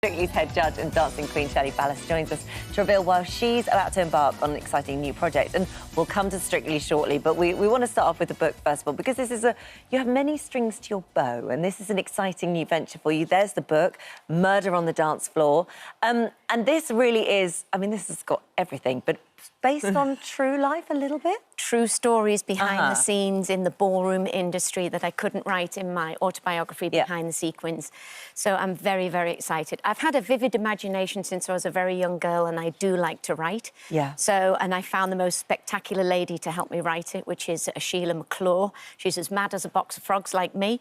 Strictly's head judge and dancing queen Shirley Ballas joins us to reveal why she's about to embark on an exciting new project. And we'll come to Strictly shortly, but we want to start off with the book first of all, because this is you have many strings to your bow, and this is an exciting new venture for you. There's the book, Murder on the Dancefloor. And this really is, I mean, this has got everything, but based on true life a little bit? True stories behind the scenes in the ballroom industry that I couldn't write in my autobiography, Behind the Sequins. So I'm very, very excited. I've had a vivid imagination since I was a very young girl, and I do like to write. Yeah. So, and I found the most spectacular lady to help me write it, which is Sheila McClure. She's as mad as a box of frogs like me.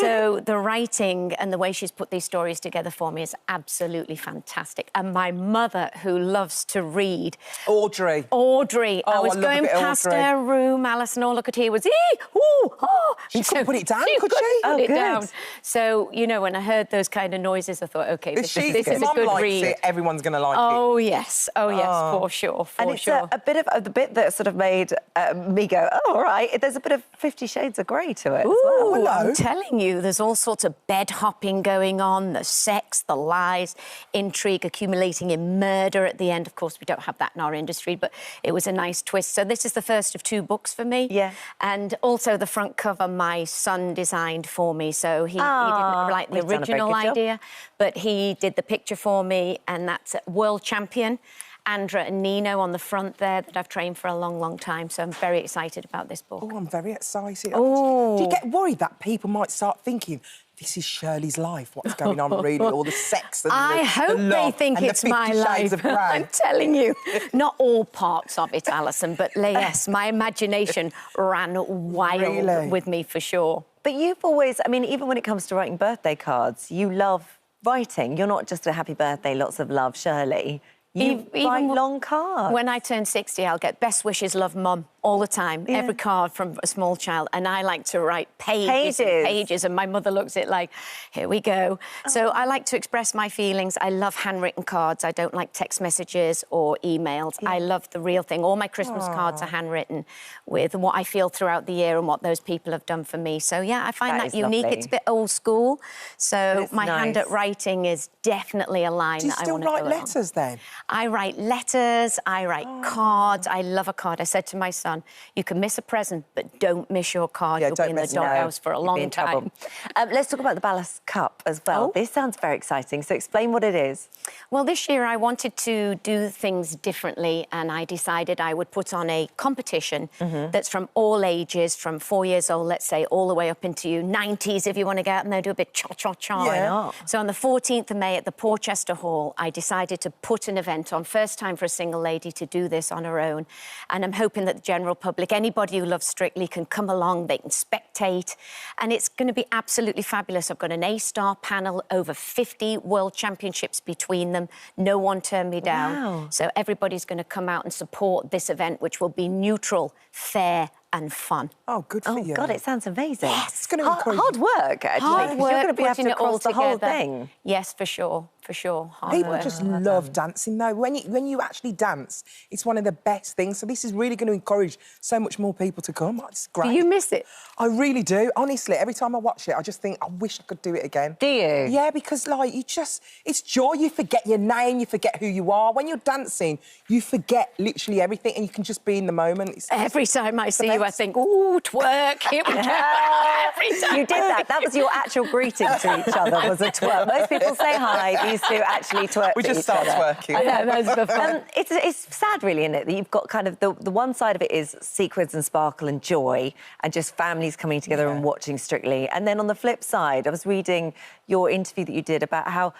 So the writing and the way she's put these stories together for me is absolutely fantastic. And my mother, who loves to read... Audrey. Oh, I was going past her room, Alison, all I could hear was, ee, ooh, oh. She couldn't put it down, could she? she? Put it down. So, you know, when I heard those kind of noises, I thought, OK, this is a Mum good likes read. it, everyone's going to like it. Oh, yes, for sure, And it's a bit of the bit that sort of made me go, oh, all right, there's a bit of 50 Shades of Grey to it as well. Ooh, I'm telling you, there's all sorts of bed hopping going on, the sex, the lies, intrigue accumulating in murder at the end. Of course, we don't have that in our industry, but it was a nice twist. So this is the first of 2 books for me. Yeah. And also the front cover my son designed for me. So he didn't write the original idea, but he did the picture for me, and that's world champion Andra and Nino on the front there that I've trained for a long, long time. So I'm very excited about this book. Oh, I'm very excited. Oh. Do you get worried that people might start thinking, this is Shirley's life, what's going on really, all the sex and I hope they think it's my life. I'm telling you, not all parts of it, Alison, but yes, my imagination ran wild with me for sure. But you've always, I mean, even when it comes to writing birthday cards, you love writing. You're not just a happy birthday, lots of love, Shirley. You write long cards. When I turn 60, I'll get best wishes, love, Mum, all the time. Yeah. Every card from a small child. And I like to write pages and pages. And my mother looks at it like, here we go. So I like to express my feelings. I love handwritten cards. I don't like text messages or emails. Yeah. I love the real thing. All my Christmas cards are handwritten with what I feel throughout the year and what those people have done for me. So, yeah, I find that unique. Lovely. It's a bit old school. So my hand at writing is definitely a line that I want to go Do you still write letters, then? I write letters, I write cards. I love a card. I said to my son, you can miss a present, but don't miss your card. You'll be in the doghouse for a long time. Let's talk about the Ballas Cup as well. This sounds very exciting, so explain what it is. Well, this year I wanted to do things differently, and I decided I would put on a competition that's from all ages, from 4 years old, let's say, all the way up into your 90s if you want to get out and there do a bit cha-cha-cha. Why not? So on the 14th of May at the Porchester Hall, I decided to put an event on. First time for a single lady to do this on her own. And I'm hoping that the general public, anybody who loves Strictly, can come along, they can spectate. And it's going to be absolutely fabulous. I've got an A-star panel, over 50 world championships between them. No one turned me down. Wow. So everybody's going to come out and support this event, which will be neutral, fair and fun. Oh, good for you. Oh, God, it sounds amazing. Yes. It's going to encourage hard work, actually. Hard work, you're going to be able to putting it all across the whole thing. Yes, for sure. For sure. Hard People work. just love dancing, though. When you actually dance, it's one of the best things. So this is really going to encourage so much more people to come. It's great. Do you miss it? I really do. Honestly, every time I watch it, I just think, I wish I could do it again. Do you? Yeah, because, like, it's joy. You forget your name, you forget who you are. When you're dancing, you forget literally everything and you can just be in the moment. Every time I see you, I think, ooh, twerk, here we go. Every time. You did that. That was your actual greeting to each other, was a twerk. Most people say hi, these two actually twerk. We just start twerking. I know, that's the fun. It's sad, really, isn't it, that you've got kind of the one side of it is sequins and sparkle and joy and just families coming together and watching Strictly. And then on the flip side, I was reading your interview that you did about how,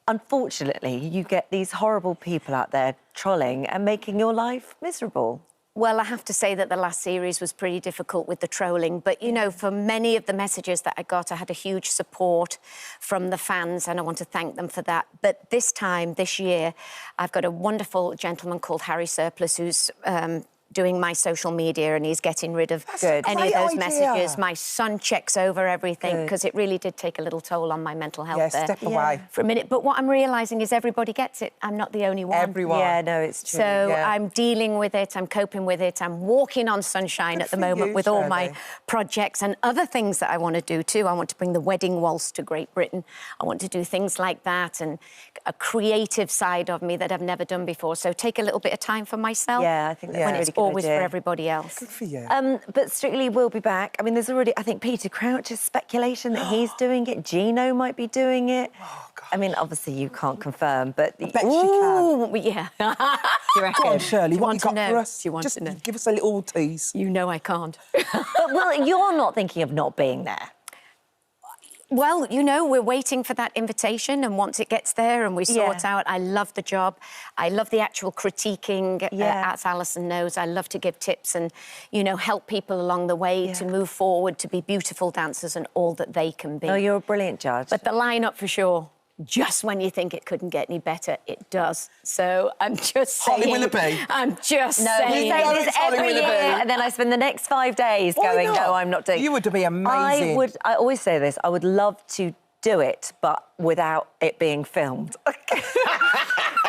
unfortunately, you get these horrible people out there trolling and making your life miserable. Well, I have to say that the last series was pretty difficult with the trolling. But, you know, for many of the messages that I got, I had a huge support from the fans, and I want to thank them for that. But this time, this year, I've got a wonderful gentleman called Harry Surplus who's doing my social media and he's getting rid of That's any of those idea. messages. My son checks over everything because it really did take a little toll on my mental health there. Step away. For a minute. But what I'm realising is everybody gets it. I'm not the only one. Everyone. Yeah, no, it's true. So I'm dealing with it, I'm coping with it, I'm walking on sunshine at the moment with all my projects and other things that I want to do too. I want to bring the wedding waltz to Great Britain. I want to do things like that and a creative side of me that I've never done before. So take a little bit of time for myself. Yeah, I think that's when a it's really good always idea. for everybody else. Good for you. But Strictly will be back. I mean, there's already, I think, Peter Crouch's speculation that he's doing it. Gino might be doing it. Oh, God. I mean, obviously you can't confirm, but... I bet she can. Ooh, yeah. you reckon? Go on, Shirley, what want you to got know? for us? Do you want Just to know? give us a little tease. You know I can't. But, well, you're not thinking of not being there. Well, you know, we're waiting for that invitation, and once it gets there and we sort out, I love the job. I love the actual critiquing, as Alison knows. I love to give tips and, you know, help people along the way to move forward, to be beautiful dancers and all that they can be. Oh, you're a brilliant judge. But the lineup, for sure, just when you think it couldn't get any better, it does. So I'm just saying... Holly Willoughby. I'm just we saying... say this it's Holly every year, Willoughby. and then I spend the next 5 days Why going, not? no, I'm not doing it. You would be amazing. I always say this, I would love to do it, but without it being filmed.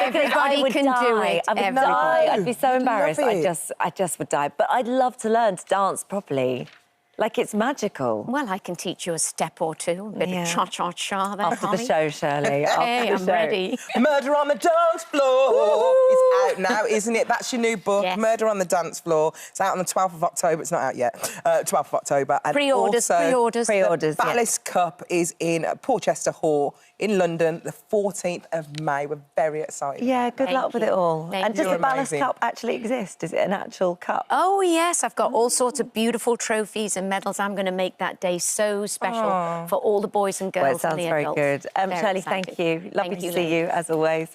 Everybody can do it. I would Everybody. die. I'd be so Love embarrassed. it. I just would die. But I'd love to learn to dance properly. Like, it's magical. Well, I can teach you a step or two, a bit of cha-cha-cha there, After the Holly. show, Shirley. Hey, I'm ready. Murder on the Dance Floor is out now, isn't it? That's your new book, Yes. Murder on the Dance Floor. It's out on the 12th of October. It's not out yet. 12th of October. And Pre-orders, also, pre-orders. Pre-orders, The Ballas Cup is in Porchester Hall in London, the 14th of May. We're very excited. Yeah, good Thank luck with you. it all. Thank And does you. the Ballas Amazing. Cup actually exist? Is it an actual cup? Oh, yes, I've got all sorts of beautiful trophies and medals. I'm going to make that day so special for all the boys and girls Well, it sounds and the very adults. good. Very Shirley, excited. thank you. Lovely Thank to you, see you, ladies. as always.